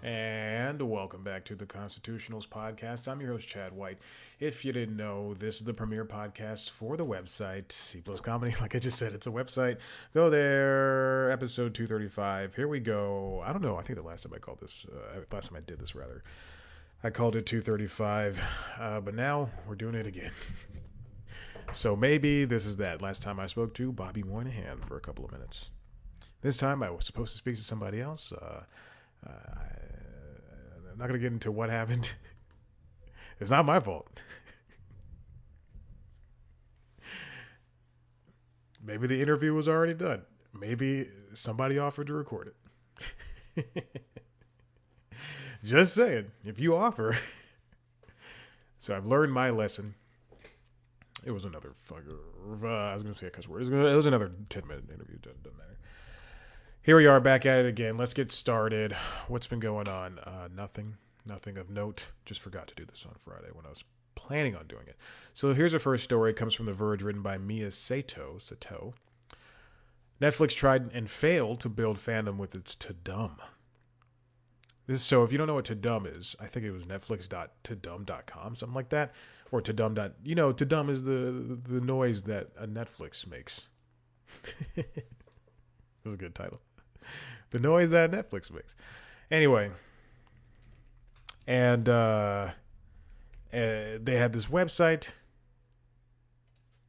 And welcome back to the Constitutionals Podcast. I'm your host, Chad White. If you didn't know, this is the premier podcast for the website, C Plus Comedy. Like I just said, it's a website. Go there, episode 235. Here we go. I don't know. I think the last time I did this, I called it 235. But now we're doing it again. So maybe this is that. Last time I spoke to Bobby Moynihan for a couple of minutes. This time I was supposed to speak to somebody else. I'm not going to get into what happened. It's not my fault. Maybe the interview was already done. Maybe somebody offered to record it. Just saying, if you offer. So I've learned my lesson. It was another fucker. I was going to say a cuss word. It was another 10-minute interview. Doesn't matter. Here we are back at it again. Let's get started. What's been going on? Nothing of note. Just forgot to do this on Friday when I was planning on doing it. So here's our first story. It comes from The Verge, written by Mia Sato. Netflix tried and failed to build fandom with its Tudum. So if you don't know what Tudum is, I think it was netflix.tudum.com, something like that. Or Tudum. Tudum is the noise that a Netflix makes. That's a good title. The noise that Netflix makes. Anyway, and they had this website.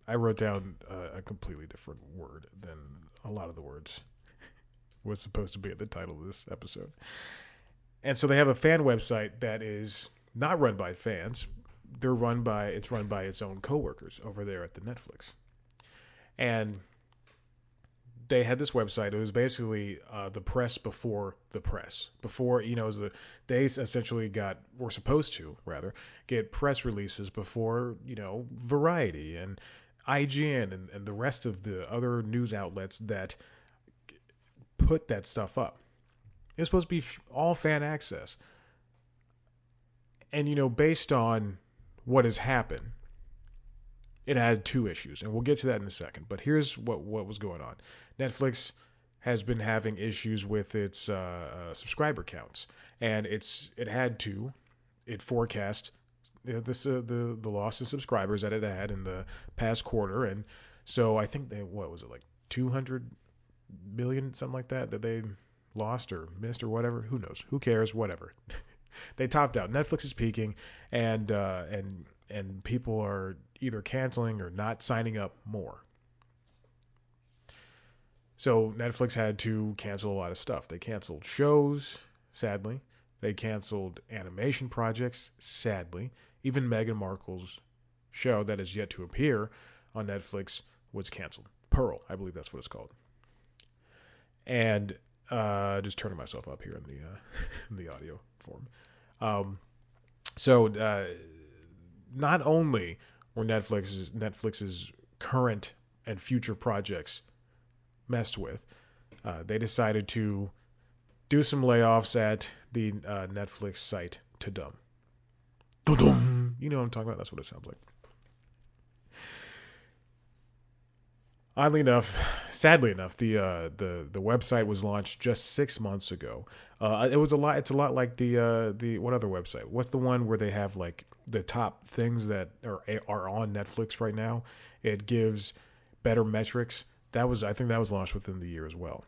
I wrote down a completely different word than a lot of the words was supposed to be at the title of this episode. And so they have a fan website that is not run by fans. It's run by its own coworkers over there at the Netflix. And they had this website. It was basically the press before the press. They essentially were supposed to get press releases before, Variety and IGN and the rest of the other news outlets that put that stuff up. It was supposed to be all fan access. And, based on what has happened, it had two issues, and we'll get to that in a second. But here's what was going on. Netflix has been having issues with its subscriber counts, and it forecast the loss of subscribers that it had in the past quarter, and so I think what was it, like 200 million, something like that they lost or missed or whatever. Who knows? Who cares? Whatever. They topped out. Netflix is peaking, and people are either canceling or not signing up more. So Netflix had to cancel a lot of stuff. They canceled shows, sadly. They canceled animation projects, sadly. Even Meghan Markle's show that is yet to appear on Netflix was canceled. Pearl, I believe that's what it's called. And just turning myself up here in the audio form. So not only were Netflix's current and future projects messed with, they decided to do some layoffs at the Netflix site Tudum. Tudum. You know what I'm talking about? That's what it sounds like. Sadly enough, the website was launched just 6 months ago. It's a lot like the what other website? What's the one where they have like the top things that are on Netflix right now? It gives better metrics. I think that was launched within the year as well.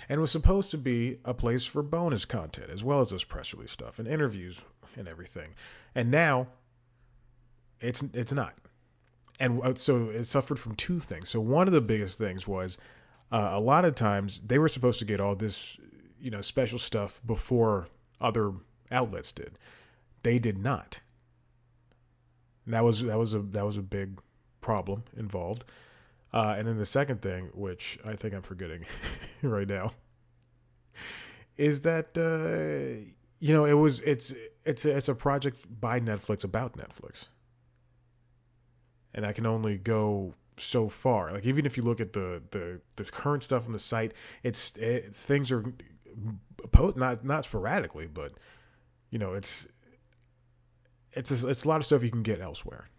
And was supposed to be a place for bonus content as well as this press release stuff and interviews and everything. And now it's not. And so it suffered from two things. So one of the biggest things was a lot of times they were supposed to get all this, special stuff before other outlets did. They did not. And that was a big problem involved. And then the second thing, which I think I'm forgetting right now, is that it's a project by Netflix about Netflix. And I can only go so far. Like, even if you look at the current stuff on the site, things are not sporadically, but it's a lot of stuff you can get elsewhere.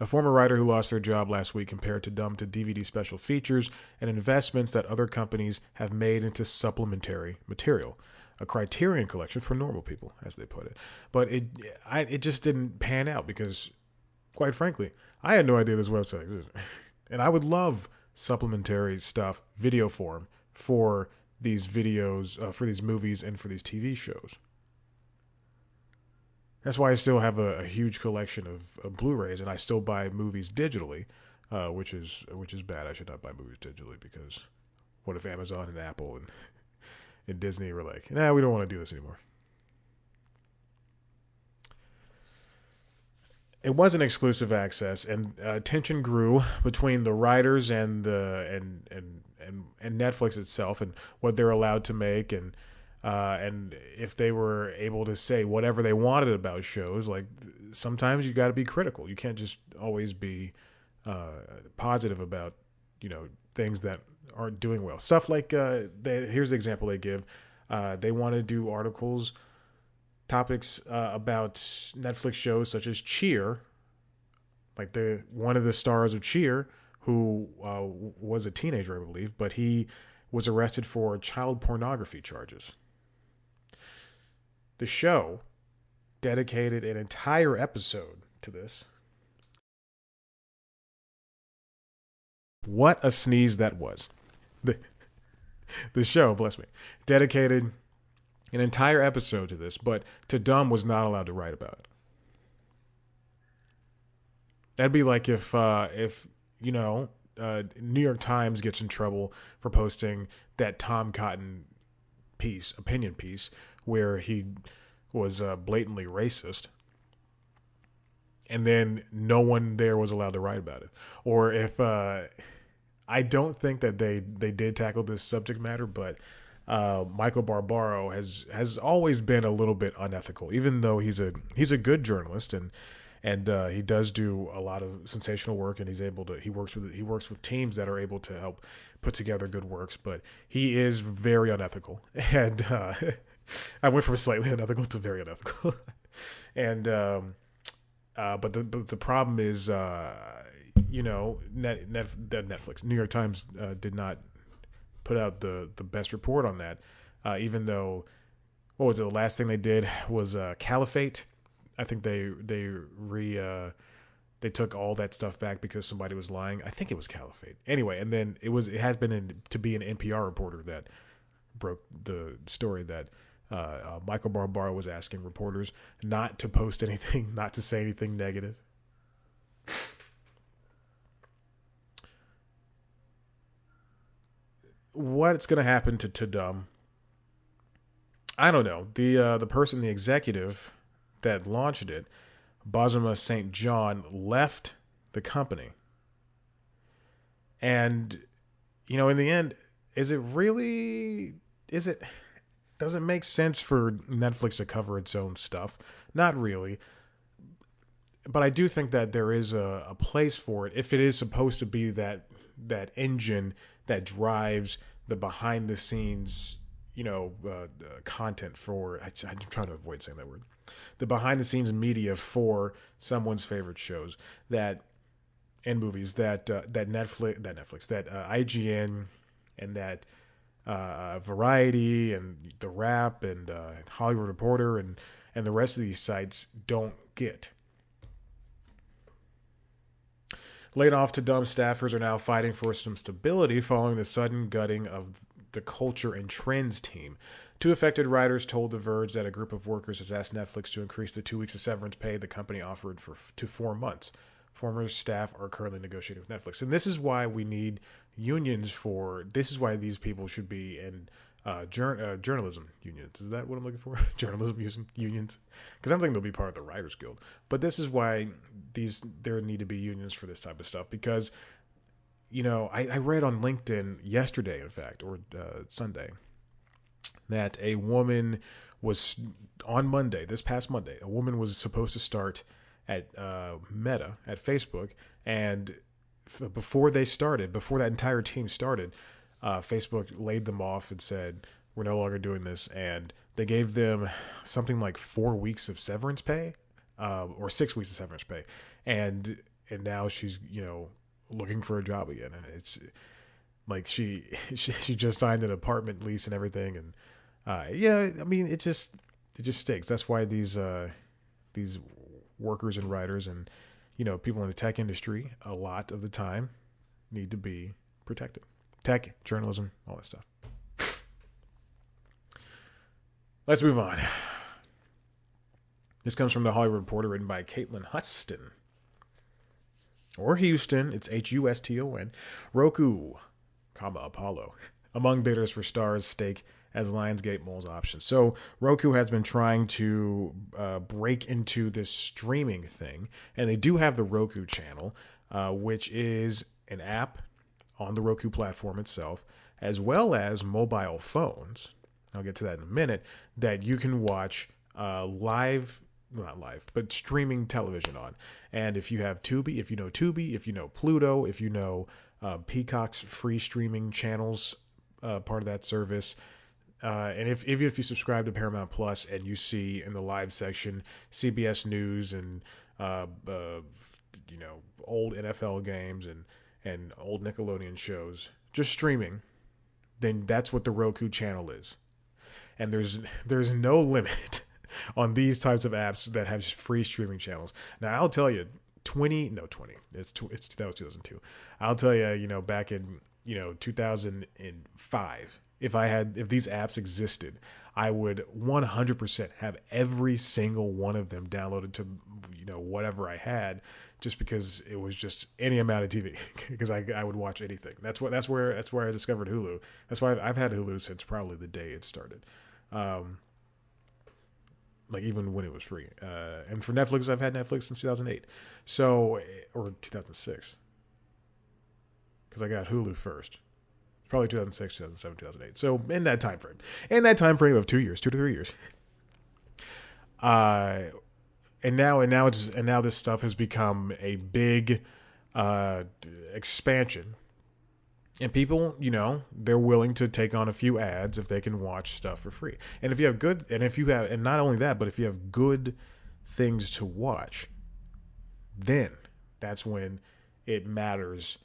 A former writer who lost their job last week compared to Dumb to DVD special features and investments that other companies have made into supplementary material. A Criterion collection for normal people, as they put it. But it just didn't pan out because, quite frankly, I had no idea this website existed. And I would love supplementary stuff, video form, for these videos, for these movies, and for these TV shows. That's why I still have a huge collection of Blu-rays, and I still buy movies digitally, which is bad. I should not buy movies digitally because what if Amazon and Apple and Disney were like, nah, we don't want to do this anymore. It wasn't exclusive access, and tension grew between the writers and Netflix itself, and what they're allowed to make, and if they were able to say whatever they wanted about shows. Like, sometimes you got to be critical. You can't just always be positive about things that aren't doing well. Stuff like here's the example they give. They want to do topics about Netflix shows such as Cheer, like one of the stars of Cheer, who was a teenager, I believe, but he was arrested for child pornography charges. The show dedicated an entire episode to this. What a sneeze that was. The show, bless me, dedicated an entire episode to this, but to Dumb was not allowed to write about it. That'd be like if New York Times gets in trouble for posting that Tom Cotton opinion piece, where he was blatantly racist, and then no one there was allowed to write about it. Or if I don't think that they did tackle this subject matter, but Michael Barbaro has always been a little bit unethical, even though he's a good journalist and he does do a lot of sensational work, and he works with teams that are able to help put together good works, but he is very unethical. And I went from slightly unethical to very unethical. And but the problem is Netflix, New York Times did not put out the best report on that, even though, what was it, the last thing they did was Caliphate. I think they took all that stuff back because somebody was lying. I think it was Caliphate. Anyway, and then it has been to be an NPR reporter that broke the story that Michael Barbaro was asking reporters not to post anything, not to say anything negative. What's going to happen to Dumb? I don't know. The person, the executive that launched it, Bozoma St. John, left the company. And, in the end, does it make sense for Netflix to cover its own stuff? Not really. But I do think that there is a place for it if it is supposed to be that engine that drives the behind the scenes, content for, I'm trying to avoid saying that word, the behind the scenes media for someone's favorite shows and movies that Netflix, that IGN and that Variety and The Wrap and Hollywood Reporter and the rest of these sites don't get. Laid off to Dumb staffers are now fighting for some stability following the sudden gutting of the Culture and Trends team. Two affected writers told The Verge that a group of workers has asked Netflix to increase the 2 weeks of severance pay the company offered to 4 months. Former staff are currently negotiating with Netflix. And this is why we need unions this is why these people should be in journalism unions. Is that what I'm looking for? Journalism unions? Because I'm thinking they'll be part of the Writers Guild. But this is why there need to be unions for this type of stuff. Because, I read on LinkedIn yesterday, in fact, or Sunday, that a woman was, on Monday, this past Monday, a woman was supposed to start at Meta, at Facebook, and before that entire team started, Facebook laid them off and said, we're no longer doing this, and they gave them something like 4 weeks of severance pay, or 6 weeks of severance pay, and and now she's looking for a job again, and it's like she just signed an apartment lease and everything, and yeah, I mean it just stinks. That's why these workers and writers and people in the tech industry a lot of the time need to be protected. Tech, journalism, all that stuff. Let's move on. This comes from the Hollywood Reporter, written by Caitlin Huston. Or Houston, it's Huston. Roku, Apollo, among bidders for Starz stake as Lionsgate mulls options. So Roku has been trying to break into this streaming thing, and they do have the Roku channel, which is an app on the Roku platform itself, as well as mobile phones. I'll get to that in a minute, that you can watch not live, but streaming television on. And if you have Tubi, if you know Pluto, if you know Peacock's free streaming channels, part of that service, and even if you subscribe to Paramount Plus and you see in the live section CBS News and old NFL games and old Nickelodeon shows just streaming, then that's what the Roku channel is. And there's no limit on these types of apps that have free streaming channels. Now I'll tell you, that was 2002. I'll tell you, back in 2005, if these apps existed, I would 100% have every single one of them downloaded to whatever I had, just because it was just any amount of TV, because I would watch anything. That's where I discovered Hulu. That's why I've had Hulu since probably the day it started. Like even when it was free. And for Netflix, I've had Netflix since 2008. So, or 2006. Because I got Hulu first. Probably 2006, 2007, 2008. So in that time frame. In that time frame of 2 to 3 years. And now this stuff has become a big expansion. And people, they're willing to take on a few ads if they can watch stuff for free. And and not only that, but if you have good things to watch, then that's when it matters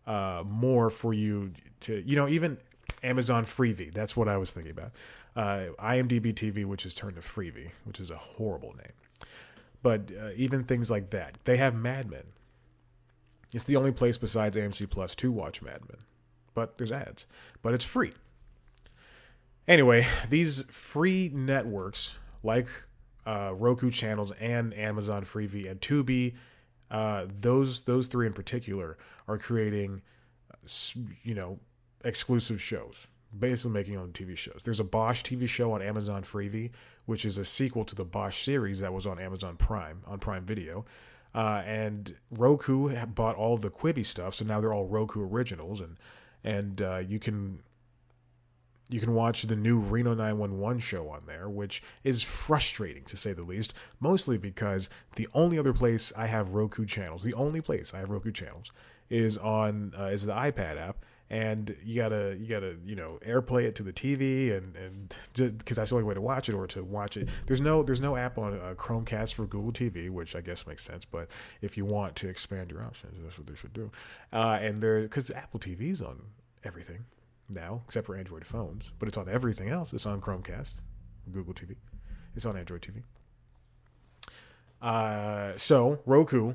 more for you to, even Amazon Freevee. That's what I was thinking about. IMDb TV, which is turned to Freevee, which is a horrible name. But even things like that. They have Mad Men. It's the only place besides AMC Plus to watch Mad Men. But there's ads. But it's free. Anyway, these free networks like Roku channels and Amazon Freevee and Tubi, those three in particular are creating, exclusive shows, basically making own TV shows. There's a Bosch TV show on Amazon Freevee, which is a sequel to the Bosch series that was on Amazon Prime, on Prime Video. And Roku bought all of the Quibi stuff, so now they're all Roku originals, and you can watch the new Reno 911 show on there, which is frustrating to say the least, mostly because the only other place I have Roku channels, is on is the iPad app, and you gotta AirPlay it to the TV, and because that's the only way to watch it, or to watch it. There's no app on Chromecast for Google TV, which I guess makes sense. But if you want to expand your options, that's what they should do. And because Apple TV's on everything now, except for Android phones, but it's on everything else. It's on Chromecast, Google TV. It's on Android TV. So Roku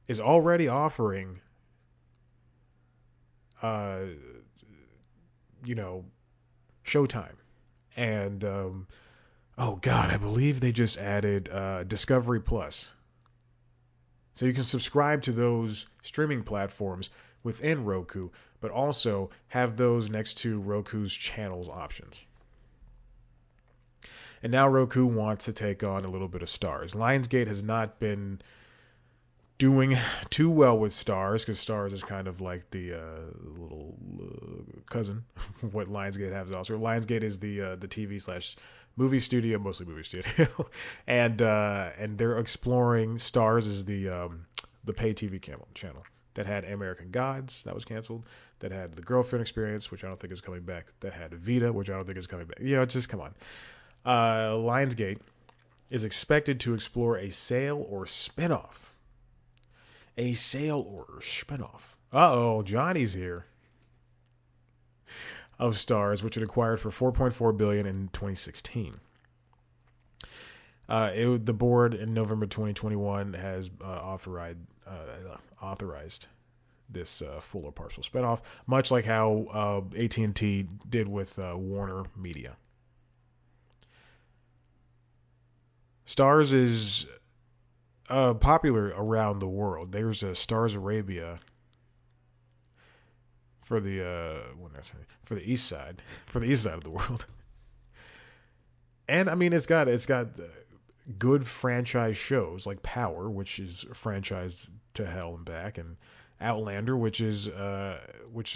is already offering Showtime. And oh god, I believe they just added Discovery Plus. So you can subscribe to those streaming platforms within Roku, but also have those next to Roku's channels options. And now Roku wants to take on a little bit of Starz. Lionsgate has not been doing too well with Starz, because Starz is kind of like the little cousin of what Lionsgate has also. Lionsgate is the TV / movie studio, mostly movie studio, and they're exploring. Starz is the pay TV channel that had American Gods, that was canceled, that had The Girlfriend Experience, which I don't think is coming back, that had Vita, which I don't think is coming back. Just come on. Lionsgate is expected to explore a sale or spinoff. A sale order spinoff. Uh-oh, Johnny's here. Of STARZ, which it acquired for $4.4 billion in 2016. The board in November 2021 has authorized this full or partial spinoff, much like how AT&T did with Warner Media. STARZ is popular around the world. There's a STARZ Arabia for the east side, of the world. And I mean, it's got good franchise shows like Power, which is franchised to hell and back, and Outlander, which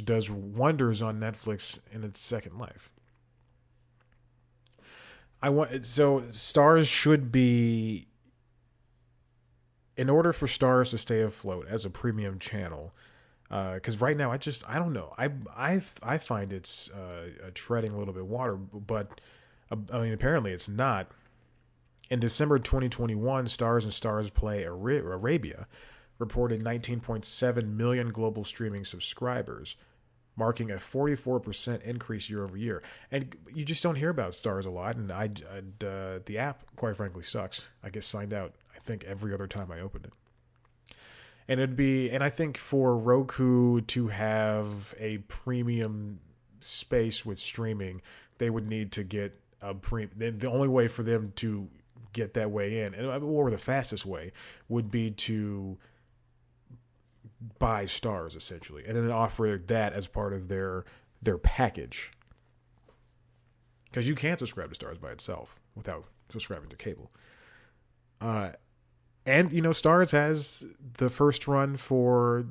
does wonders on Netflix in its second life. So STARZ should be, in order for STARZ to stay afloat as a premium channel. Because right now, I don't know. I find it's treading a little bit water, but I mean, apparently it's not. In December 2021, STARZ and STARZ Play Arabia reported 19.7 million global streaming subscribers, marking a 44% increase year over year. And you just don't hear about STARZ a lot, and the app, quite frankly, sucks. I get signed out, I think, every other time I open it. And I think for Roku to have a premium space with streaming, they would need to get a the only way for them to get that way in, or the fastest way, would be to buy STARZ essentially, and then offer that as part of their package. Because you can't subscribe to STARZ by itself without subscribing to cable. And, STARZ has the first run for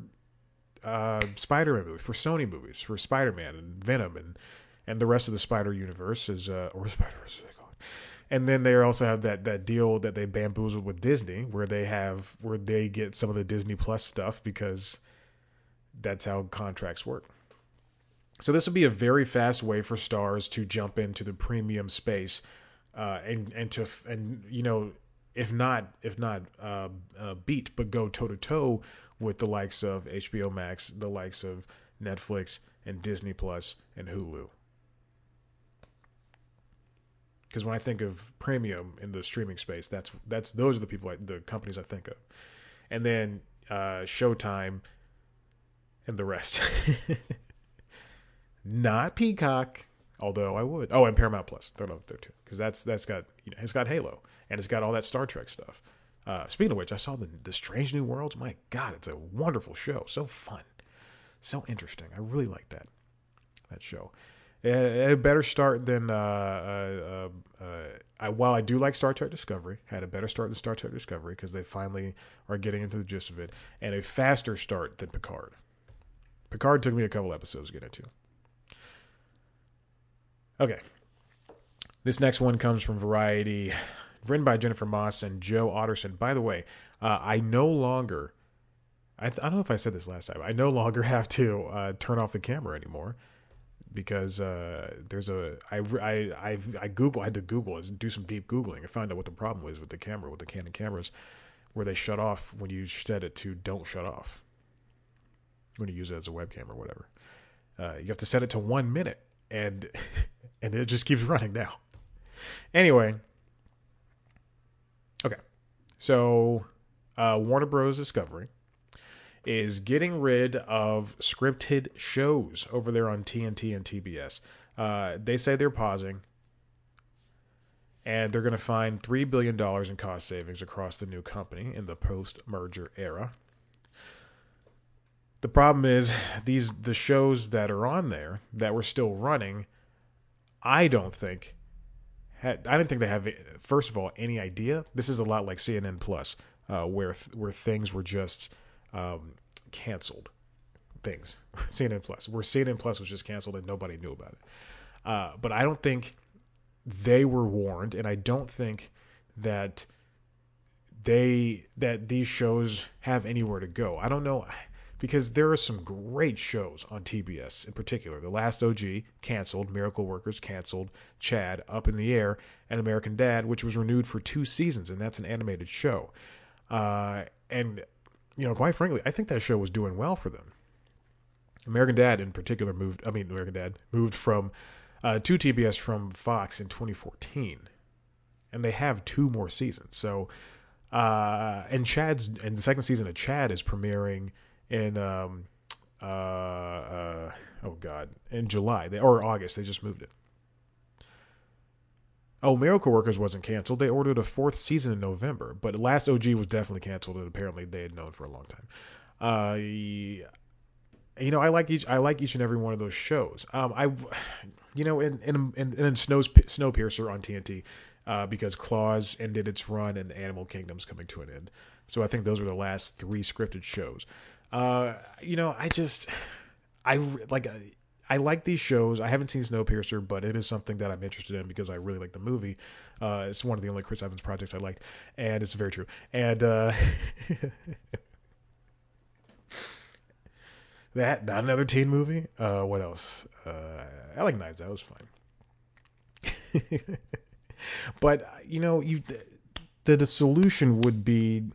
Spider-Man movies, for Sony movies, for Spider-Man and Venom and the rest of the Spider Universe, or Spider-Verse, as they call it. And then they also have that deal that they bamboozled with Disney, where they get some of the Disney Plus stuff, because that's how contracts work. So this would be a very fast way for STARZ to jump into the premium space, if not beat, but go toe to toe with the likes of HBO Max, the likes of Netflix and Disney Plus and Hulu. Because when I think of premium in the streaming space, those are the companies I think of, and then Showtime and the rest. Not Peacock, although I would. Oh, and Paramount Plus, throw it up there too, because that's got it's got Halo, and it's got all that Star Trek stuff. Speaking of which, I saw the Strange New Worlds. My God, it's a wonderful show. So fun, so interesting. I really like that show. It had a better start than while I do like Star Trek Discovery, had a better start than Star Trek Discovery, because they finally are getting into the gist of it, and a faster start than Picard. Picard took me a couple episodes to get into. Okay. This next one comes from Variety, written by Jennifer Moss and Joe Otterson. By the way, I no longer, I don't know if I said this last time, I no longer have to turn off the camera anymore, because I had to Google and do some deep Googling and find out what the problem was with the camera, with the Canon cameras, where they shut off when you set it to don't shut off, when you use it as a webcam or whatever. You have to set it to 1 minute, and it just keeps running now. Anyway, okay, so Warner Bros. Discovery is getting rid of scripted shows over there on TNT and TBS. They say they're pausing, and they're going to find $3 billion in cost savings across the new company in the post-merger era. The problem is the shows that are on there that were still running, I didn't think they have, first of all, any idea. This is a lot like CNN Plus, where things were just canceled. Things CNN Plus, where CNN Plus was just canceled and nobody knew about it. But I don't think they were warned, and I don't think that these shows have anywhere to go. I don't know, because there are some great shows on TBS in particular. The Last OG canceled, Miracle Workers canceled, Chad Up in the Air, and American Dad, which was renewed for 2 seasons, and that's an animated show. And quite frankly, I think that show was doing well for them. American Dad, in particular, American Dad moved from to TBS from Fox in 2014, and they have 2 more seasons. So, and the second season of Chad is premiering in in July or August. They just moved it. Oh, Miracle Workers wasn't canceled. They ordered a 4th season in November, but Last OG was definitely canceled, and apparently they had known for a long time. I like each and every one of those shows. In Snowpiercer on TNT, because Claws ended its run and Animal Kingdom's coming to an end. So I think those are the last 3 scripted shows. I like these shows. I haven't seen Snowpiercer, but it is something that I'm interested in because I really like the movie. It's one of the only Chris Evans projects I liked, and it's very true. And that, not another teen movie. What else? I like Knives Out. It was fine. But the solution would be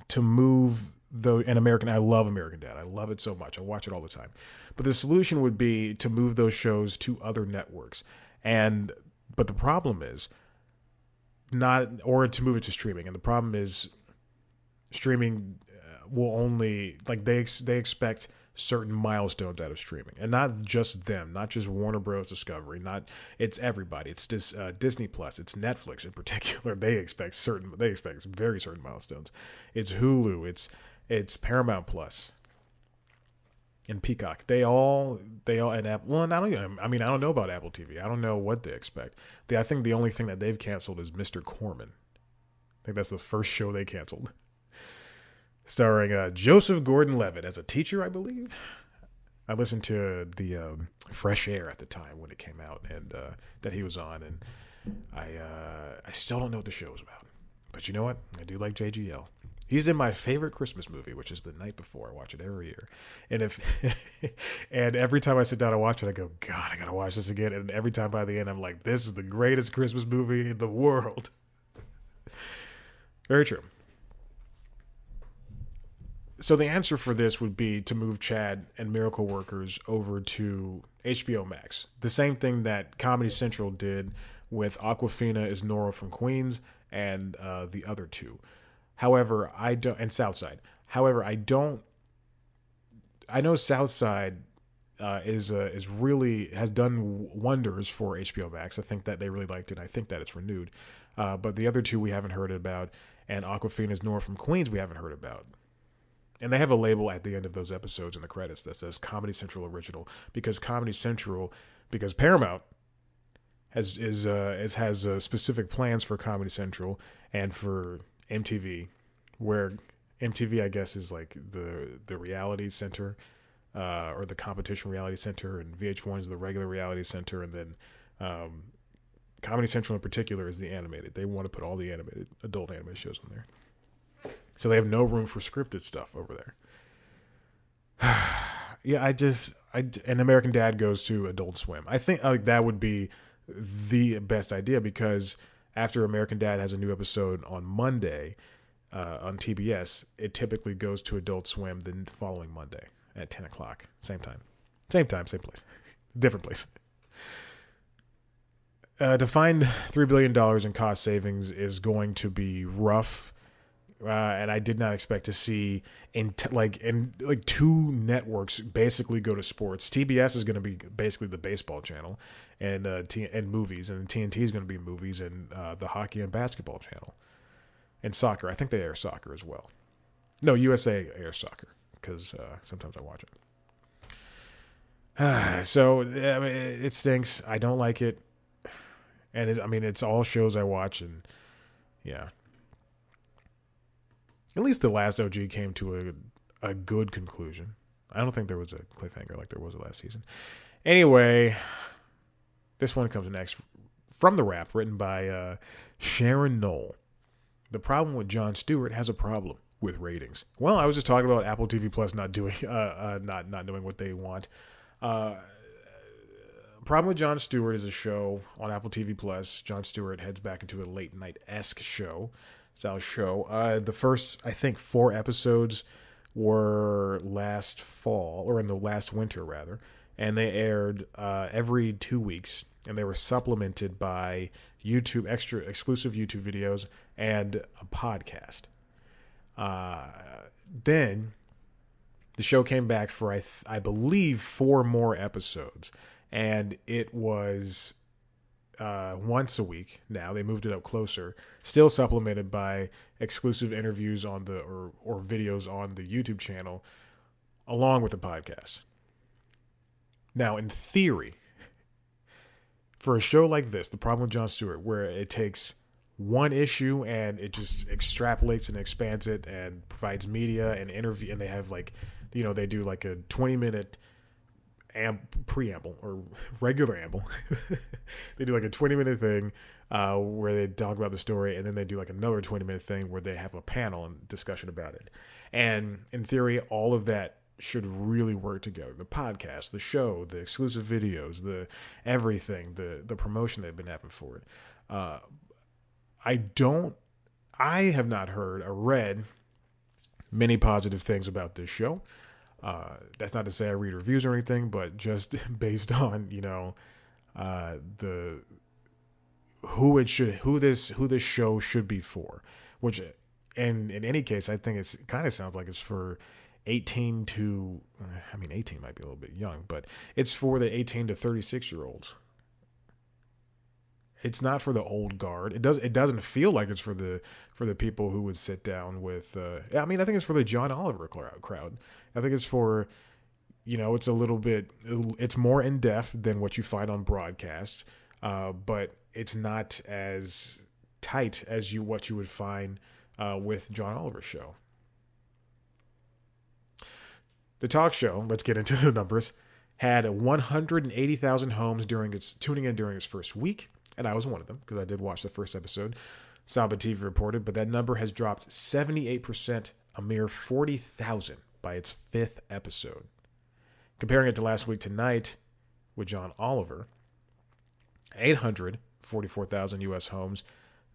to move I love American Dad. I love it so much. I watch it all the time. But the solution would be to move those shows to other networks. But the problem is to move it to streaming. And the problem is streaming will only, they expect certain milestones out of streaming, and not just them, not just Warner Bros. Discovery, it's everybody. It's Disney Plus, it's Netflix in particular. They expect very certain milestones. It's Hulu, it's Paramount Plus, and Peacock. They all and Apple. Well, I don't know about Apple TV. I don't know what they expect. I think the only thing that they've canceled is Mr. Corman. I think that's the first show they canceled. Starring Joseph Gordon-Levitt as a teacher, I believe. I listened to the Fresh Air at the time when it came out, and that he was on, and I still don't know what the show was about. But you know what? I do like JGL. He's in my favorite Christmas movie, which is The Night Before. I watch it every year, and and every time I sit down and watch it, I go, God, I gotta watch this again. And every time by the end, I'm like, this is the greatest Christmas movie in the world. Very true. So the answer for this would be to move Chad and Miracle Workers over to HBO Max. The same thing that Comedy Central did with Awkwafina is Nora from Queens and the other 2. However, and Southside. However, I know Southside has done wonders for HBO Max. I think that they really liked it. I think that it's renewed. But the other 2 we haven't heard about, and Awkwafina's Nora from Queens we haven't heard about. And they have a label at the end of those episodes in the credits that says Comedy Central Original, because Paramount has specific plans for Comedy Central and for MTV, where MTV, I guess, is like the reality center, or the competition reality center, and VH1 is the regular reality center, and then Comedy Central in particular is the animated. They want to put all the adult animated shows on there. So they have no room for scripted stuff over there. Yeah, and American Dad goes to Adult Swim. I think that would be the best idea, because after American Dad has a new episode on Monday on TBS, it typically goes to Adult Swim the following Monday at 10 o'clock. Same time, same place. Different place. To find $3 billion in cost savings is going to be rough. And I did not expect to see two networks basically go to sports. TBS is going to be basically the baseball channel, and movies, and TNT is going to be movies, and the hockey and basketball channel, and soccer. I think they air soccer as well. No, USA airs soccer, because sometimes I watch it. So it stinks. I don't like it, and it's all shows I watch, and yeah. At least the last OG came to a good conclusion. I don't think there was a cliffhanger like there was the last season. Anyway, this one comes next from The Wrap, written by Sharon Knoll. The problem with Jon Stewart has a problem with ratings. Well, I was just talking about Apple TV Plus not doing not doing what they want. Problem with Jon Stewart is a show on Apple TV Plus. Jon Stewart heads back into a late night-esque style show. The first, I think, 4 episodes were last fall, or in the last winter rather, and they aired every 2 weeks, and they were supplemented by YouTube exclusive YouTube videos and a podcast. Then the show came back for I believe 4 more episodes, and it was once a week. Now they moved it up closer, still supplemented by exclusive interviews on the or videos on the YouTube channel, along with the podcast. Now, in theory, for a show like this, The Problem with Jon Stewart, where it takes one issue and it just extrapolates and expands it and provides media and interview, and they have they do like a 20-minute preamble or regular amble. They do like a 20-minute thing where they talk about the story, and then they do like another 20-minute thing where they have a panel and discussion about it. And in theory, all of that should really work together. The podcast, the show, the exclusive videos, the everything, the promotion they've been having for it. I have not heard or read many positive things about this show. That's not to say I read reviews or anything, but just based on, who this show should be for, which, and in any case, I think it kind of sounds like it's for 18 to, 18 might be a little bit young, but it's for the 18 to 36 year olds. It's not for the old guard. It doesn't feel like it's for the people who would sit down with. I think it's for the John Oliver crowd. I think it's for, it's a little bit. It's more in depth than what you find on broadcast, but it's not as tight as what you would find with John Oliver's show. The talk show, let's get into the numbers, had 180,000 homes tuning in during its first week. And I was one of them because I did watch the first episode. Samba TV reported, but that number has dropped 78%, a mere 40,000 by its 5th episode. Comparing it to last week tonight with John Oliver, 844,000 U.S. homes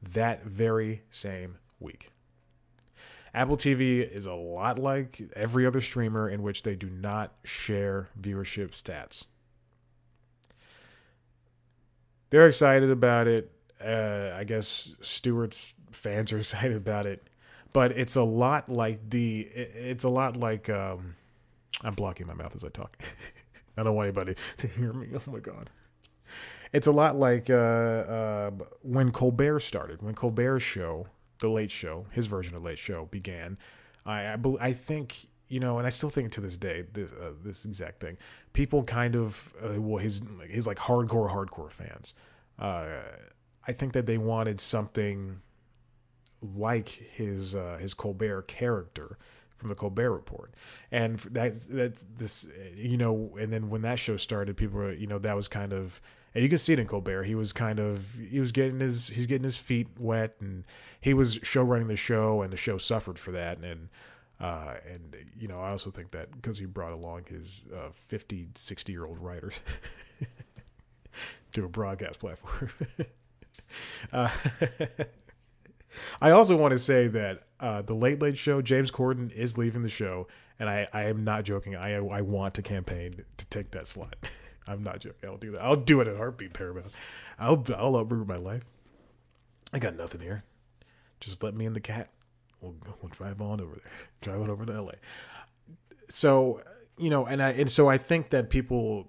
that very same week. Apple TV is a lot like every other streamer in which they do not share viewership stats. They're excited about it. I guess Stewart's fans are excited about it, but it's a lot like I'm blocking my mouth as I talk. I don't want anybody to hear me. Oh my God. It's a lot like when Colbert started, when Colbert's show, The Late Show, his version of Late Show began. I think, and I still think to this day, this exact thing. People kind of, his like hardcore fans. I think that they wanted something like his Colbert character from the Colbert Report, and that's this, and then when that show started, people were, that was kind of, and you can see it in Colbert. He's getting his feet wet, and he was show running the show, and the show suffered for that, and I also think that because he brought along his 50, 60-year-old writers to a broadcast platform. I also want to say that the Late Late Show, James Corden is leaving the show, and I am not joking. I want to campaign to take that slot. I'm not joking. I'll do that. I'll do it in a heartbeat, Paramount. I'll uproot my life. I got nothing here. Just let me and the cat. We'll drive on over there. Drive on over to LA. So, so I think that people.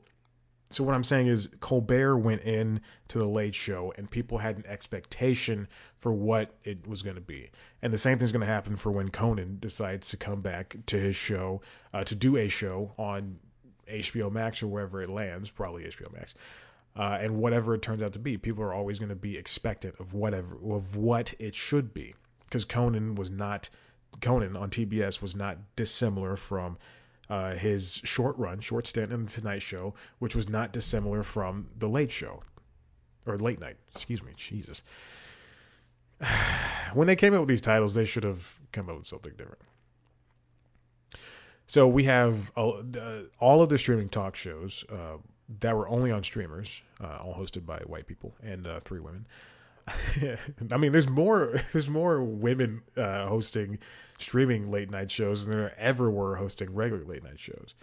So what I'm saying is Colbert went in to the Late Show and people had an expectation for what it was going to be. And the same thing's going to happen for when Conan decides to come back to his show, to do a show on HBO Max or wherever it lands, probably HBO Max. And whatever it turns out to be, people are always going to be expectant of what it should be. Because Conan on TBS was not dissimilar from his short stint in the Tonight Show, which was not dissimilar from the Late Show, or Late Night. Excuse me, Jesus. When they came up with these titles, they should have come up with something different. So we have all of the streaming talk shows that were only on streamers, all hosted by white people and 3 women. I mean, there's more women hosting streaming late night shows than there ever were hosting regular late night shows.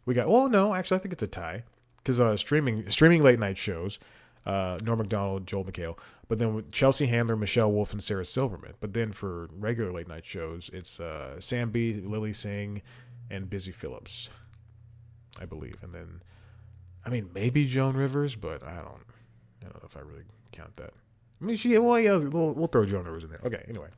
We got, well, no, actually, I think it's a tie because streaming late night shows, Norm Macdonald, Joel McHale, but then with Chelsea Handler, Michelle Wolf, and Sarah Silverman. But then for regular late night shows, it's Sam B, Lily Singh, and Busy Phillips, I believe. And then, I mean, maybe Joan Rivers, but I don't know if I really count that. I mean, we'll throw Joan Rivers in there. Okay, anyway.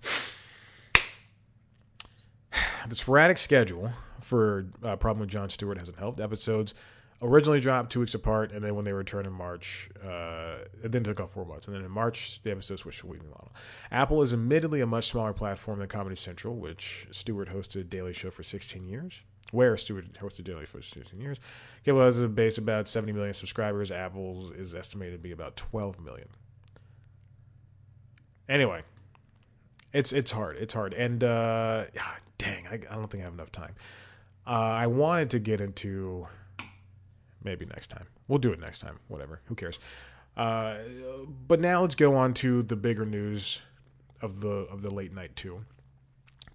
The sporadic schedule for Problem with Jon Stewart hasn't helped. Episodes originally dropped 2 weeks apart, and then when they returned in March, it then took off 4 months. And then in March, the episode switched to a weekly model. Apple is admittedly a much smaller platform than Comedy Central, which Stewart hosted Daily Show for 16 years. Where Stewart hosted Daily Show for 16 years. Cable has a base of about 70 million subscribers. Apple's is estimated to be about 12 million. Anyway, it's hard. It's hard. And dang, I don't think I have enough time. I wanted to get into maybe next time. We'll do it next time. Whatever. Who cares? But now let's go on to the bigger news of the late night too.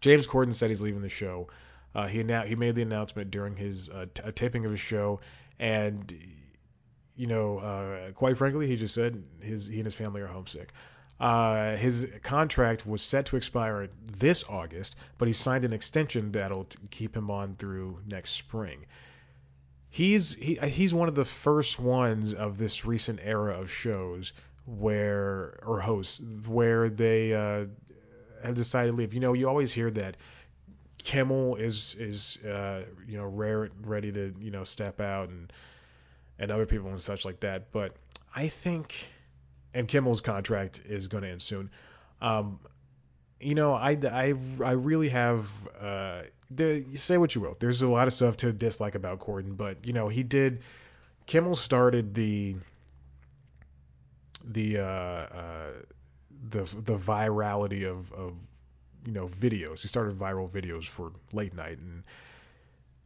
James Corden said he's leaving the show. He made the announcement during his a taping of his show, and quite frankly, he just said he and his family are homesick. His contract was set to expire this August, but he signed an extension that'll keep him on through next spring. He's one of the first ones of this recent era of shows hosts where they have decided to leave. You always hear that Kimmel is ready to step out, and other people and such like that. But I think, and Kimmel's contract is going to end soon. I really have. Say what you will. There's a lot of stuff to dislike about Corden, but he did. Kimmel started the virality of videos. He started viral videos for late night,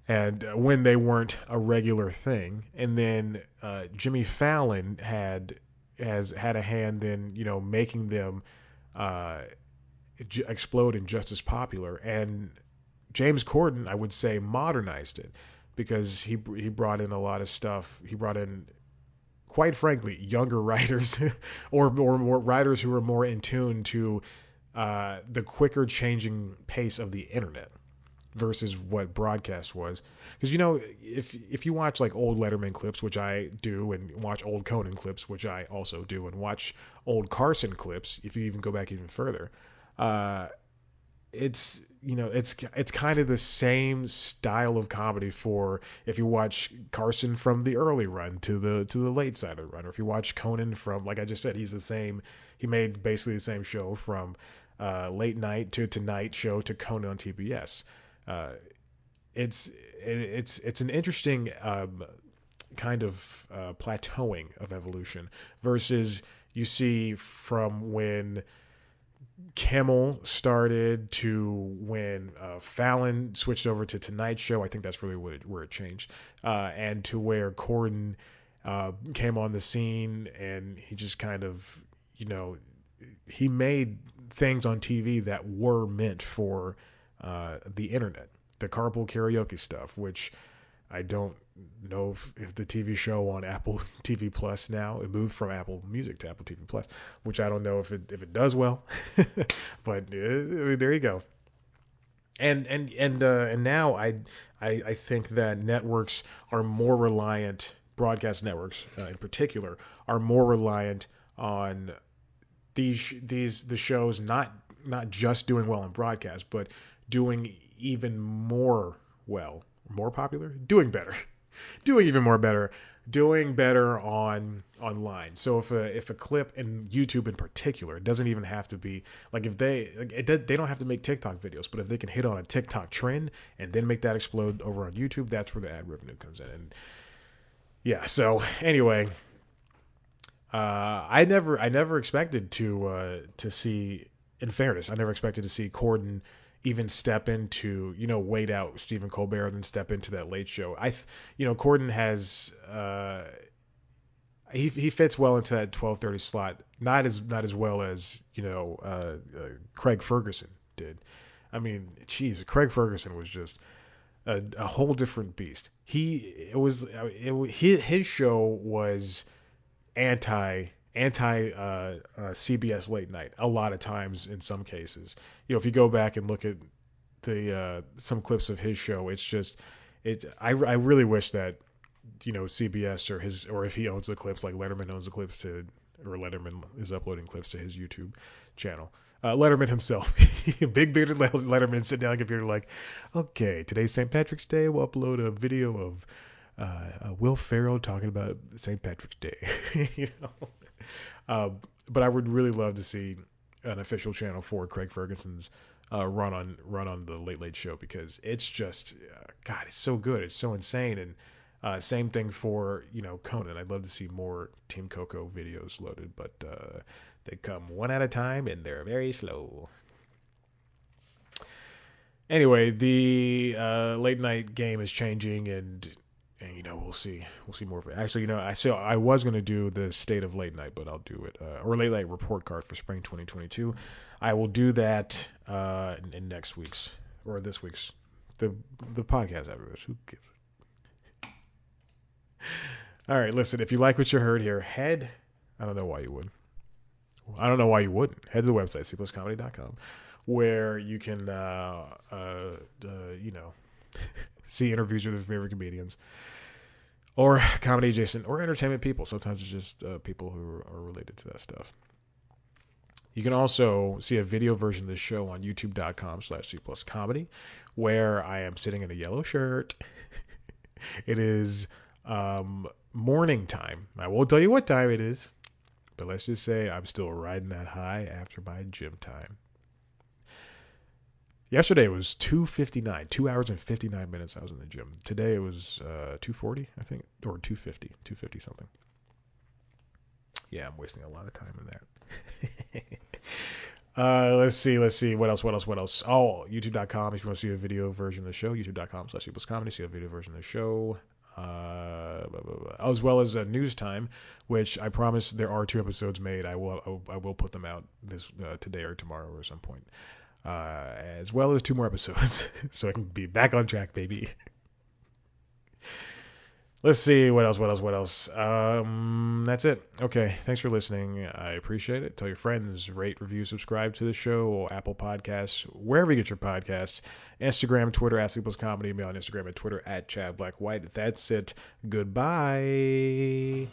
and when they weren't a regular thing. And then Jimmy Fallon has had a hand in making them explode and just as popular. And James Corden, I would say, modernized it because he brought in a lot of stuff. He brought in, quite frankly, younger writers or more writers who are more in tune to the quicker changing pace of the internet versus what broadcast was. Because if you watch like old Letterman clips, which I do, and watch old Conan clips, which I also do, and watch old Carson clips, if you even go back even further, it's kind of the same style of comedy. For if you watch Carson from the early run to the late side of the run, or if you watch Conan from, like I just said, he made basically the same show from late night to Tonight Show to Conan on TBS. It's an interesting kind of plateauing of evolution versus you see from when Kimmel started to when Fallon switched over to Tonight Show. I think that's really where it changed, and to where Corden came on the scene, and he just kind of he made things on TV that were meant for the internet, the carpool karaoke stuff, which I don't know if the TV show on Apple TV Plus now, it moved from Apple Music to Apple TV Plus, which I don't know if it does well, but there you go. And now I think that networks are more reliant, broadcast networks in particular, are more reliant on the shows not just doing well on broadcast, but doing even more popular, doing better, doing even more better, doing better online. So if a clip, and YouTube in particular, it doesn't even have to be like, if they don't have to make TikTok videos, but if they can hit on a TikTok trend and then make that explode over on YouTube, that's where the ad revenue comes in. And yeah, so anyway, I never expected to see, in fairness, I never expected to see Corden even step into, wait out Stephen Colbert and then step into that late show. Corden has, he fits well into that 12:30 slot. Not as well as Craig Ferguson did. I mean, geez, Craig Ferguson was just a whole different beast. His show was anti CBS late night a lot of times in some cases. If you go back and look at the some clips of his show, it's just I really wish that CBS or if he owns the clips, like Letterman owns the clips or Letterman is uploading clips to his YouTube channel. Letterman himself, big bearded Letterman, sit down at the computer like, okay, today's St. Patrick's Day. We'll upload a video of Will Ferrell talking about St. Patrick's Day. But I would really love to see an official channel for Craig Ferguson's run on the Late Late Show, because it's just God, it's so good, it's so insane. And same thing for Conan. I'd love to see more Team Coco videos loaded, but they come one at a time and they're very slow. Anyway, the late night game is changing, and we'll see more of it. Actually, I was going to do the state of late night, but I'll do it or late night report card for spring 2022. I will do that in next week's or this week's the podcast after this. Who gives it? All right, listen. If you like what you heard here, I don't know why you would. I don't know why you wouldn't. Head to the website, cpluscomedy.com, where you can, see interviews with your favorite comedians or comedy adjacent or entertainment people. Sometimes it's just people who are related to that stuff. You can also see a video version of this show on youtube.com/cpluscomedy, where I am sitting in a yellow shirt. It is morning time. I won't tell you what time it is, but let's just say I'm still riding that high after my gym time. Yesterday was 2:59, 2 hours and 59 minutes I was in the gym. Today it was 2:40, I think, or 2:50 something. Yeah, I'm wasting a lot of time in that. Let's see. What else? Oh, youtube.com if you want to see a video version of the show, youtube.com/cpluscomedy, see a video version of the show. As well as News Time, which I promise there are 2 episodes made. I will put them out this today or tomorrow or some point, as well as 2 more episodes, so I can be back on track, baby. Let's see what else. That's it. Okay, thanks for listening. I appreciate it. Tell your friends, rate, review, subscribe to the show, Apple Podcasts, wherever you get your podcasts. Instagram, Twitter @cpluscomedy, me on Instagram and Twitter @ChadBlackWhite. That's it. Goodbye.